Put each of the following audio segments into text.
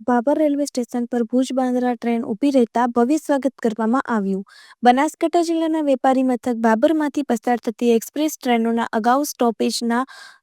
Bhabhar railway station પર Bhuj Bandra train ઊભી રહેતા ભવ્ય સ્વાગત કરવામાં આવ્યું। બનાસકાંઠા જિલ્લાના વેપારી મથક ભાભરમાંથી પસાર થતી એક્સપ્રેસ ટ્રેનોના અગાઉ સ્ટોપેજ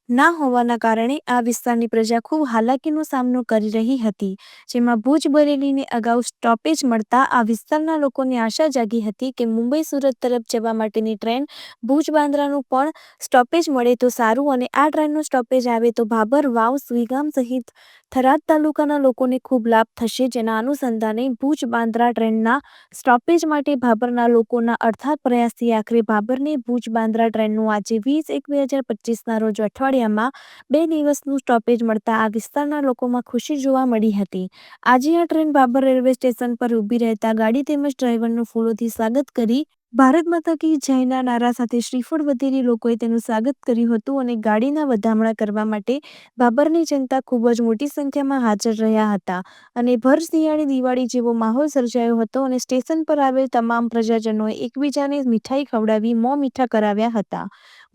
ના હોવાના કારણે આ વિસ્તારની પ્રજા ખૂબ હાલાકીનો સામનો કરી રહી હતી, જેમાં ભુજ બરેલીને અગાઉ સ્ટોપેજ મળતા આ વિસ્તારના લોકોને આશા જાગી હતી કે મુંબઈ સુરત તરફ જવા માટેની ટ્રેન ભુજ બાંદ્રાનું પણ સ્ટોપેજ મળે તો સારું અને આ ટ્રેનનું સ્ટોપેજ આવે તો ભાભર, વાવ, સુઈગામ સહિત થરાદ તાલુકાના લોકોને ખૂબ લાભ થશે, જેના અનુસંધાને ભુજ બાંદ્રા ટ્રેનના સ્ટોપેજ માટે ભાભરના લોકોના અડથાગ પ્રયાસથી આખરે ભાભરને ભુજ બાંદ્રા ટ્રેનનું આજે 20/1/2025ના રોજ અઠવાડિયામાં 2 દિવસનું સ્ટોપેજ મળતા આ વિસ્તારના લોકોમાં ખુશી જોવા મળી હતી। આજે આ ટ્રેન ભાભર રેલવે સ્ટેશન પર ઊભી રહેતા ગાડી તેમજ ડ્રાઈવરનું ફૂલોથી સ્વાગત કરી ભારત માતા કી જયના નારા સાથે શ્રીફળ વધેરી લોકોએ તેનું સ્વાગત કર્યું હતું અને ગાડીના વધામણા કરવા માટે ભાભરની જનતા ખૂબ જ મોટી સંખ્યામાં હાજર રહ્યા હતા અને ભર શિયાળે દિવાળી જેવો માહોલ સર્જાયો હતો અને સ્ટેશન પર આવેલ તમામ પ્રજાજનોએ એકબીજાને મીઠાઈ ખવડાવી મોં મીઠા કરાવ્યા હતા।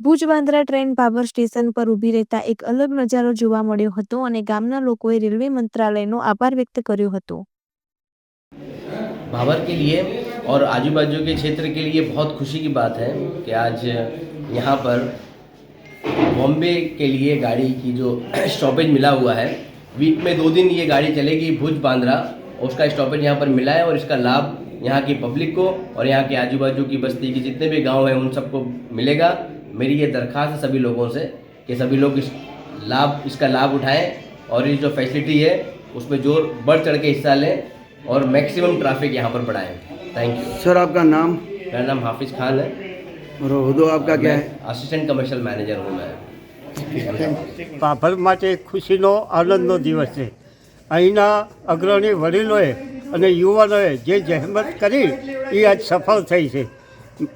ભુજ બાંદ્રા ટ્રેન ભાભર સ્ટેશન પર ઊભી રહેતા એક અલગ નજારો જોવા મળ્યો હતો અને ગામના લોકોએ રેલવે મંત્રાલયનો આભાર વ્યક્ત કર્યો હતો। भाभर के लिए और आजू बाजू के क्षेत्र के लिए बहुत खुशी की बात है कि आज यहाँ पर बॉम्बे के लिए गाड़ी की जो स्टॉपेज मिला हुआ है, वीक में 2 दिन ये गाड़ी चलेगी भुज बांद्रा, उसका स्टॉपेज यहाँ पर मिला है और इसका लाभ यहाँ की पब्लिक को और यहाँ के आजू बाजू की बस्ती के जितने भी गांव हैं उन सबको मिलेगा। मेरी ये दरख्वास्त है सभी लोगों से कि सभी लोग इसका लाभ उठाएं और ये जो फैसिलिटी है उसमें जोर बढ़ चढ़ के हिस्सा लें और मैक्सिमम ट्रैफिक यहाँ पर बढ़ाएं। Thank you sir. आपका नाम? मेरा नाम हाफिज खान है और हुद्दो आपका क्या है? असिस्टेंट कमर्शियल मैनेजर हूँ मैं। ભાભર માટે ખુશીનો આનંદનો દિવસ છે। અહીંના અગ્રણી વડીલોએ અને યુવાનોએ જે જહેમત કરી એ આજ સફળ થઈ છે।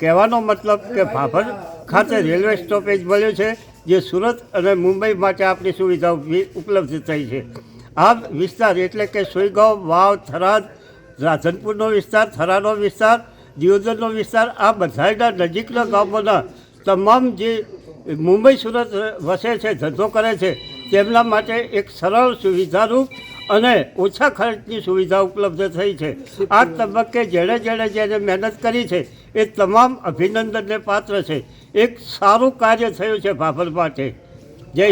કહેવાનો મતલબ કે ભાભર ખાતે રેલવે સ્ટોપેજ મળ્યું છે, જે સુરત અને મુંબઈ માટે આપણી સુવિધા ઉપલબ્ધ થઈ છે। આ વિસ્તાર એટલે કે સુઈગામ, વાવ, થરાદ, રાધનપુરનો વિસ્તાર, થરાનો વિસ્તાર, દિયોદરનો વિસ્તાર, આ બધાના નજીકના ગામોના તમામ જે મુંબઈ સુરત વસે છે, ધંધો કરે છે, તેમના માટે એક સરળ સુવિધારૂપ અને ઓછા ખર્ચની સુવિધા ઉપલબ્ધ થઈ છે। આ તબક્કે જેણે મહેનત કરી છે એ તમામ અભિનંદનને પાત્ર છે। એક સારું કાર્ય થયું છે ભાભર માટે। જય હિન્દ।